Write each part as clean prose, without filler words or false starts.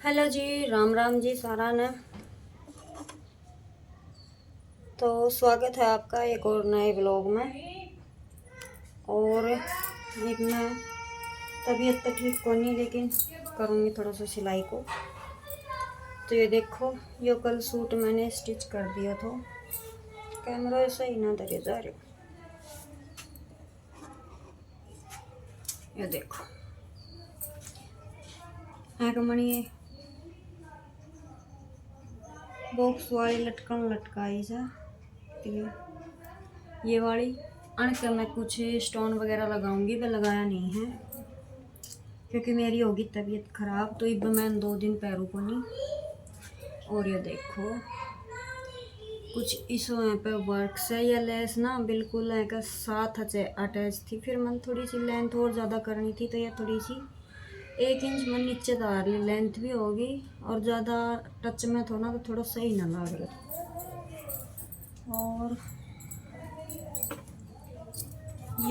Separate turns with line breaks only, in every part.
Hello जी, राम राम जी सारा ने। तो स्वागत है आपका एक और नए ब्लॉग में। और एक मैं तबीयत तो ठीक को नहीं, लेकिन करूँगी थोड़ा सा सिलाई को। तो ये देखो, ये कल सूट मैंने स्टिच कर दिया था। कैमरा ऐसा ही ना धरे जा रहे। ये देखो है कमणी बॉक्स वाली लटकन लटकाई जा। ये वाली अणक मैं कुछ स्टोन वगैरह लगाऊंगी, वह लगाया नहीं है क्योंकि मेरी होगी तबीयत ख़राब। तो अब मैं 2 दिन पैरों को नहीं। और ये देखो कुछ इस पे वर्क से या लेस ना बिल्कुल का साथ अटैच थी। फिर मन थोड़ी सी लेंथ और ज़्यादा करनी थी, तो ये थोड़ी सी 1 इंच मन नीचे दार ली, लेंथ भी होगी और ज़्यादा टच में थो ना तो थोड़ा सही ना लग रहा। और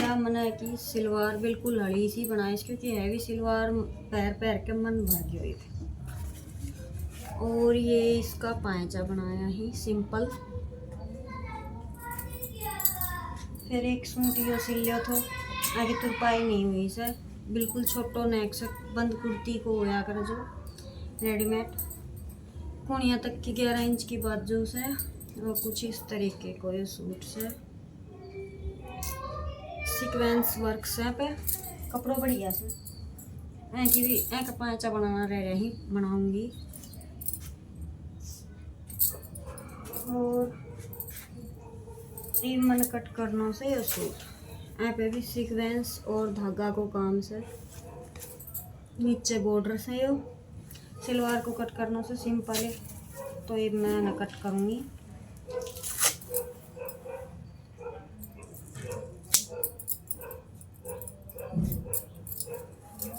या मना कि सिलवार बिल्कुल हड़ी सी बनाई, क्योंकि हैवी सिलवार पैर पैर के मन भर गई हुई थी। और ये इसका पांचा बनाया ही सिंपल। फिर एक सूट यो सिल लिया था, आगे तुरपाई नहीं हुई सर, बिल्कुल छोटो नेक से बंद कुर्ती को होया कर जो रेडीमेड कुणिया तक की 11 इंच की बाजू से। और कुछ इस तरीके को ये सूट से सीक्वेंस वर्क से पे कपड़ों बढ़िया से ऐ की भी ऐ का पांचा बनाना रह रही बनाऊंगी। और ये मन कट करना से ये सूट ऐ पे भी सीक्वेंस और धागा को काम से नीचे बॉर्डर से यो सलवार को कट करना से सिंपल है। तो ये मैं न कट करूँगी।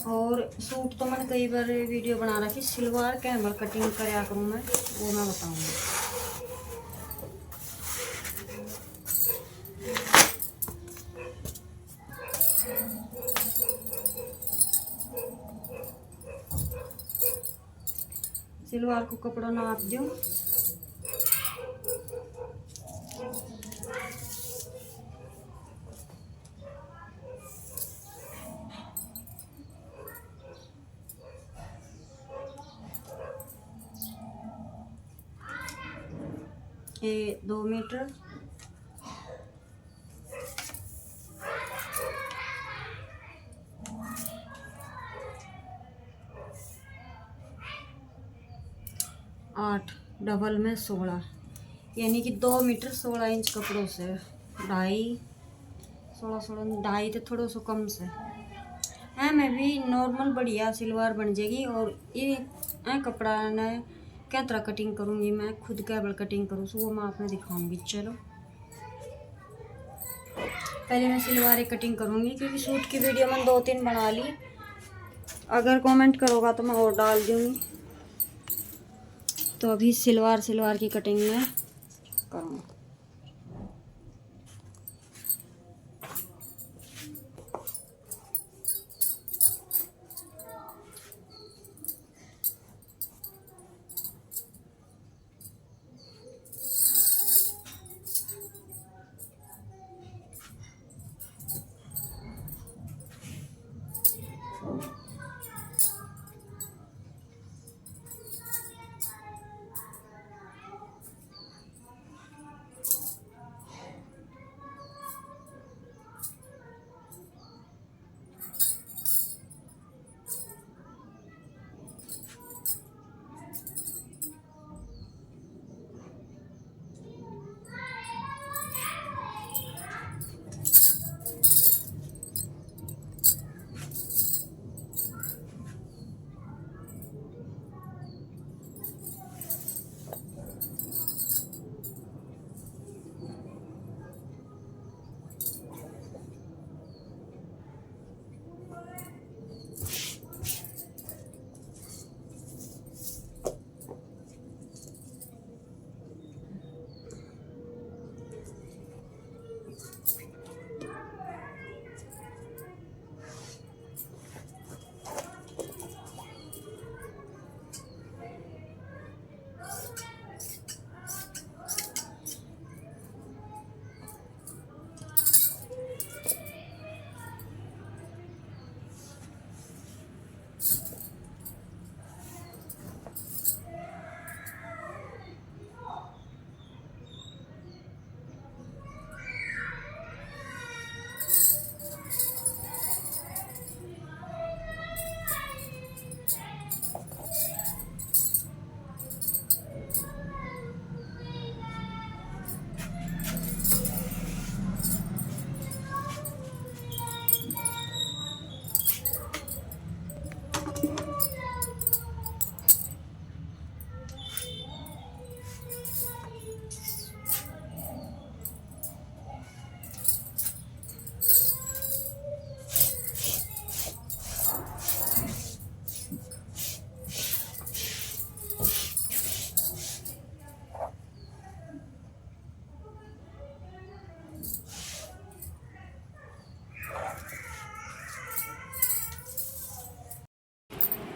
और सूट तो मैंने कई बार वीडियो बना रखी, सलवार कैमर कटिंग कराया करूँ मैं, वो मैं बताऊँगी। सलवार को कपड़ा नाप दूँ। ये 2 मीटर आठ डबल में 16, यानी कि 2 मीटर 16 इंच कपड़ों से 2.5 तो थोड़ा सा कम से है। मैं भी नॉर्मल बढ़िया सिलवार बन जाएगी। और ये कपड़ा ने क्या तरह कटिंग करूँगी मैं, खुद केबल कटिंग करूँ सो वो मैं आपने दिखाऊंगी। चलो पहले मैं सिलवार कटिंग करूँगी, क्योंकि सूट की वीडियो मैंने 2-3 बना ली। अगर कमेंट करोगा तो मैं और डाल दूँगी। तो अभी सिलवार की कटिंग में करूँगी।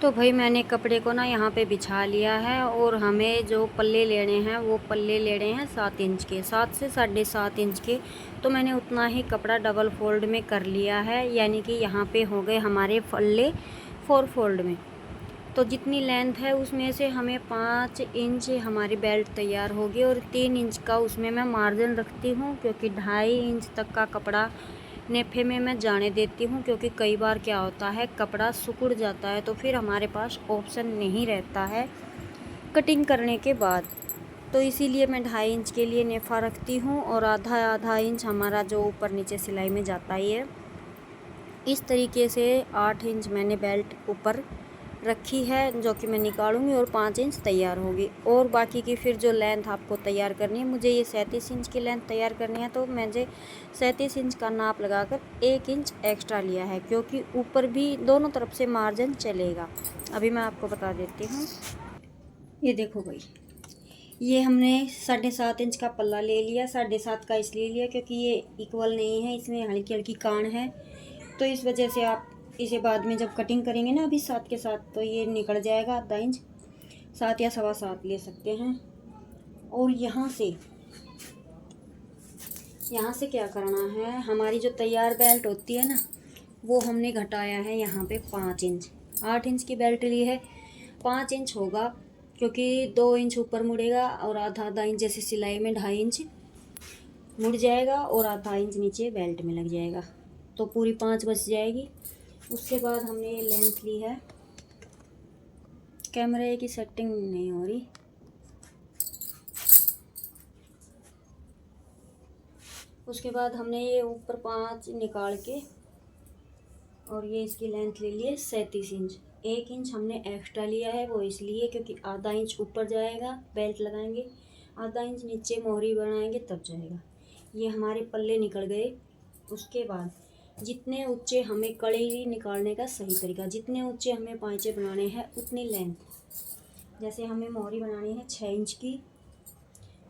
तो भाई मैंने कपड़े को ना यहाँ पे बिछा लिया है और हमें जो पल्ले लेने हैं वो पल्ले लेने हैं 7 इंच के, 7 से 7.5 इंच के। तो मैंने उतना ही कपड़ा डबल फोल्ड में कर लिया है, यानी कि यहाँ पे हो गए हमारे पल्ले 4 फोल्ड में। तो जितनी लेंथ है उसमें से हमें 5 इंच हमारी बेल्ट तैयार होगी और 3 इंच का उसमें मैं मार्जिन रखती हूँ, क्योंकि 2.5 इंच तक का कपड़ा नेफे में मैं जाने देती हूँ, क्योंकि कई बार क्या होता है कपड़ा सिकुड़ जाता है तो फिर हमारे पास ऑप्शन नहीं रहता है कटिंग करने के बाद। तो इसीलिए मैं 2.5 इंच के लिए नेफा रखती हूँ और आधा इंच हमारा जो ऊपर नीचे सिलाई में जाता ही है। इस तरीके से 8 इंच मैंने बेल्ट ऊपर रखी है जो कि मैं निकालूंगी और 5 इंच तैयार होगी। और बाकी की फिर जो लेंथ आपको तैयार करनी है, मुझे ये 37 इंच की लेंथ तैयार करनी है, तो मैंने 37 इंच का नाप लगाकर 1 इंच एक्स्ट्रा लिया है, क्योंकि ऊपर भी दोनों तरफ से मार्जिन चलेगा। अभी मैं आपको बता देती हूँ। ये देखो भाई, ये हमने 7.5 इंच का पल्ला ले लिया। 7.5 का इसलिए लिया क्योंकि ये इक्वल नहीं है, इसमें हल्की हल्की कान है, तो इस वजह से आप इसे बाद में जब कटिंग करेंगे ना अभी 7 के साथ, तो ये निकल जाएगा आधा इंच। 7 या 7.25 ले सकते हैं। और यहाँ से क्या करना है, हमारी जो तैयार बेल्ट होती है ना वो हमने घटाया है यहाँ पे 5 इंच। 8 इंच की बेल्ट ली है, 5 इंच होगा, क्योंकि 2 इंच ऊपर मुड़ेगा और आधा इंच, जैसे सिलाई में 2.5 इंच मुड़ जाएगा और आधा इंच नीचे बेल्ट में लग जाएगा, तो पूरी 5 बच जाएगी। उसके बाद हमने ये लेंथ ली है। कैमरे की सेटिंग नहीं हो रही। उसके बाद हमने ये ऊपर 5 निकाल के और ये इसकी लेंथ ले ली है 37 इंच। 1 इंच हमने एक्स्ट्रा लिया है, वो इसलिए क्योंकि आधा इंच ऊपर जाएगा बेल्ट लगाएंगे, आधा इंच नीचे मोहरी बनाएंगे तब जाएगा। ये हमारे पल्ले निकल गए। उसके बाद जितने ऊंचे हमें कड़ी निकालने का सही तरीका, जितने ऊंचे हमें पांचे बनाने हैं उतनी लेंथ, जैसे हमें मोहरी बनानी है 6 इंच की,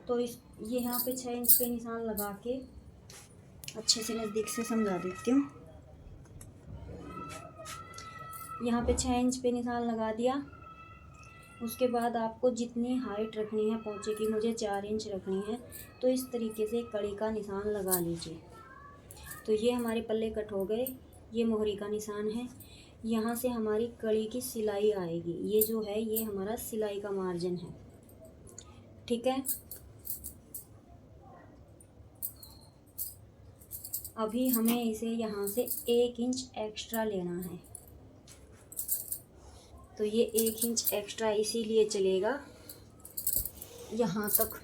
तो ये यहाँ पे 6 इंच पे निशान लगा के अच्छे से नज़दीक से समझा देती हूँ। यहाँ पे 6 इंच पे निशान लगा दिया। उसके बाद आपको जितनी हाइट रखनी है पोंचे की, मुझे 4 इंच रखनी है, तो इस तरीके से कड़ी का निशान लगा लीजिए। तो ये हमारे पल्ले कट हो गए। ये मोहरी का निशान है। यहाँ से हमारी कड़ी की सिलाई आएगी। ये जो है ये हमारा सिलाई का मार्जिन है, ठीक है। अभी हमें इसे यहाँ से 1 इंच एक्स्ट्रा लेना है, तो ये 1 इंच एक्स्ट्रा इसीलिए चलेगा यहाँ तक।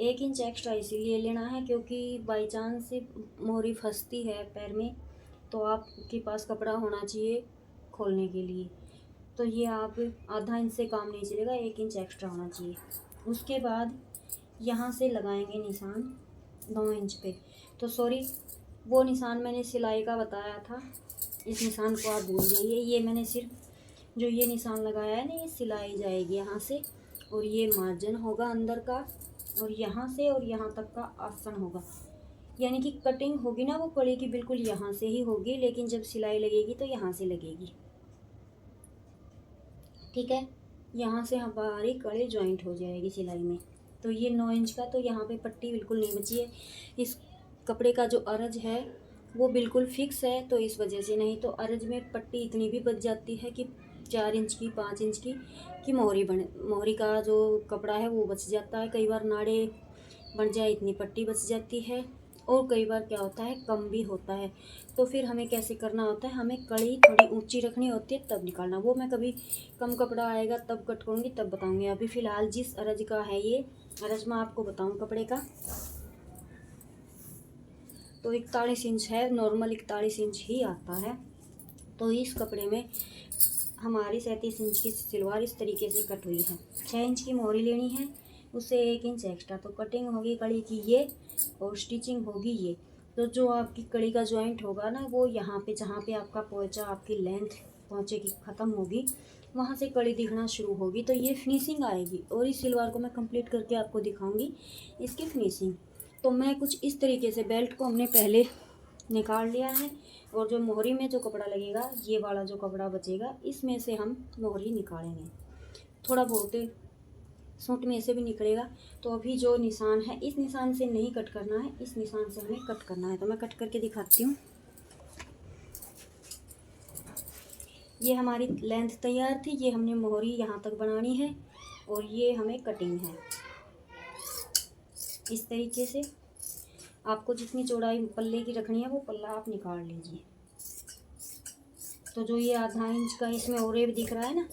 1 इंच एक्स्ट्रा इसीलिए लेना है क्योंकि बाई चांस से मोहरी फंसती है पैर में, तो आपके पास कपड़ा होना चाहिए खोलने के लिए। तो ये आप आधा इंच से काम नहीं चलेगा, 1 इंच एक्स्ट्रा होना चाहिए। उसके बाद यहाँ से लगाएंगे निशान 9 इंच पे। तो सॉरी, वो निशान मैंने सिलाई का बताया था, इस निशान को आप भूल जाइए। ये मैंने सिर्फ जो ये निशान लगाया है ना, ये सिलाई जाएगी यहाँ से, और ये मार्जिन होगा अंदर का, और यहाँ से और यहाँ तक का आसन होगा। यानी कि कटिंग होगी ना वो कड़ी की बिल्कुल यहाँ से ही होगी, लेकिन जब सिलाई लगेगी तो यहाँ से लगेगी, ठीक है। यहाँ से हमारी कड़ी जॉइंट हो जाएगी सिलाई में। तो ये 9 इंच का, तो यहाँ पे पट्टी बिल्कुल नहीं बची है। इस कपड़े का जो अरज है वो बिल्कुल फिक्स है, तो इस वजह से, नहीं तो अरज में पट्टी इतनी भी बच जाती है कि 4 इंच की 5 इंच की मोहरी का जो कपड़ा है वो बच जाता है। कई बार नाड़े बन जाए इतनी पट्टी बच जाती है, और कई बार क्या होता है कम भी होता है। तो फिर हमें कैसे करना होता है, हमें कड़ी थोड़ी ऊंची रखनी होती है तब निकालना। वो मैं कभी कम कपड़ा आएगा तब कट करूँगी तब बताऊँगी। अभी फ़िलहाल जिस अरज का है ये अरज मैं आपको बताऊँ कपड़े का, तो 41 इंच है, नॉर्मल 41 इंच ही आता है। तो इस कपड़े में हमारी 37 इंच की सलवार इस तरीके से कट हुई है। 6 इंच की मोहरी लेनी है, उससे 1 इंच एक्स्ट्रा, तो कटिंग होगी कड़ी की ये और स्टिचिंग होगी ये। तो जो आपकी कड़ी का जॉइंट होगा ना वो यहाँ पे, जहाँ पे आपका पोंचा, आपकी लेंथ पोंचे की ख़त्म होगी, वहाँ से कड़ी दिखना शुरू होगी, तो ये फिनिशिंग आएगी। और इस सलवार को मैं कंप्लीट करके आपको दिखाऊंगी इसकी फिनिशिंग। तो मैं कुछ इस तरीके से, बेल्ट को हमने पहले निकाल लिया है। और जो मोहरी में जो कपड़ा लगेगा, ये वाला जो कपड़ा बचेगा, इसमें से हम मोहरी निकालेंगे। थोड़ा बहुत सूट में से भी निकलेगा। तो अभी जो निशान है, इस निशान से नहीं कट करना है, इस निशान से हमें कट करना है। तो मैं कट करके दिखाती हूँ। ये हमारी लेंथ तैयार थी, ये हमने मोहरी यहाँ तक बनानी है और ये हमें कटिंग है। इस तरीके से आपको जितनी चौड़ाई पल्ले की रखनी है वो पल्ला आप निकाल लीजिए। तो जो ये आधा इंच का इसमें ओरेब दिख रहा है ना,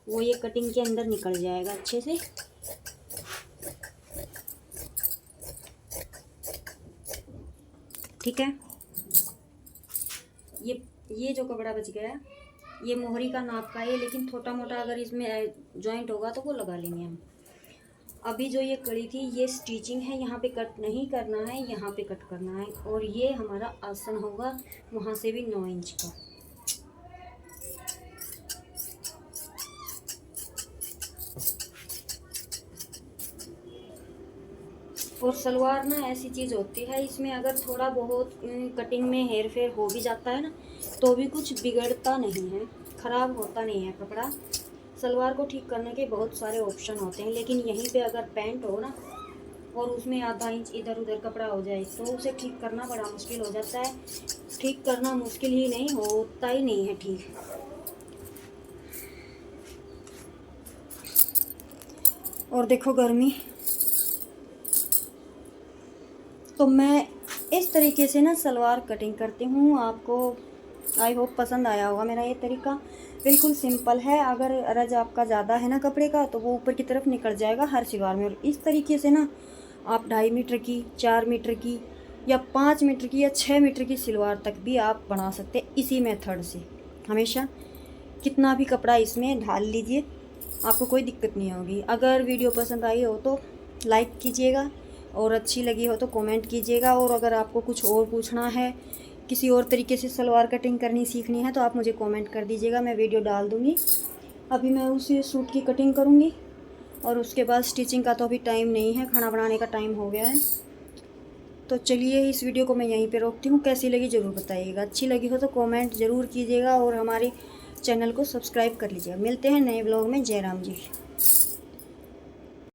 वो ये कटिंग के अंदर निकल जाएगा अच्छे से। ठीक है। ये जो कपड़ा बच गया, ये मोहरी का नाप का है, लेकिन छोटा मोटा अगर इसमें जॉइंट होगा तो वो लगा लेंगे हम। अभी जो ये कड़ी थी, ये स्टिचिंग है, यहाँ पे कट नहीं करना है, यहाँ पे कट करना है। और ये हमारा आसन होगा वहाँ से भी 9 इंच का। और सलवार ना ऐसी चीज़ होती है, इसमें अगर थोड़ा बहुत कटिंग में हेर फेर हो भी जाता है ना, तो भी कुछ बिगड़ता नहीं है, ख़राब होता नहीं है कपड़ा। सलवार को ठीक करने के बहुत सारे ऑप्शन होते हैं, लेकिन यहीं पे अगर पैंट हो ना और उसमें आधा इंच इधर उधर कपड़ा हो जाए तो उसे ठीक करना बड़ा मुश्किल हो जाता है। ठीक करना मुश्किल ही नहीं, होता ही नहीं है ठीक। और देखो गर्मी, तो मैं इस तरीके से ना सलवार कटिंग करती हूँ। आपको आई होप पसंद आया होगा मेरा ये तरीका। बिल्कुल सिंपल है। अगर रज आपका ज़्यादा है ना कपड़े का, तो वो ऊपर की तरफ निकल जाएगा हर सलवार में। और इस तरीके से ना आप 2.5 मीटर की, 4 मीटर की या 5 मीटर की या 6 मीटर की सलवार तक भी आप बना सकते हैं इसी मेथड से। हमेशा कितना भी कपड़ा इसमें ढाल लीजिए, आपको कोई दिक्कत नहीं होगी। अगर वीडियो पसंद आई हो तो लाइक कीजिएगा, और अच्छी लगी हो तो कमेंट कीजिएगा। और अगर आपको कुछ और पूछना है, किसी और तरीके से सलवार कटिंग करनी सीखनी है, तो आप मुझे कमेंट कर दीजिएगा, मैं वीडियो डाल दूँगी। अभी मैं उसी सूट की कटिंग करूँगी और उसके बाद स्टिचिंग का तो अभी टाइम नहीं है, खाना बनाने का टाइम हो गया है। तो चलिए इस वीडियो को मैं यहीं पे रोकती हूँ। कैसी लगी ज़रूर बताइएगा, अच्छी लगी हो तो कमेंट ज़रूर कीजिएगा और हमारे चैनल को सब्सक्राइब कर लीजिएगा। मिलते हैं नए ब्लॉग में। जय राम जी।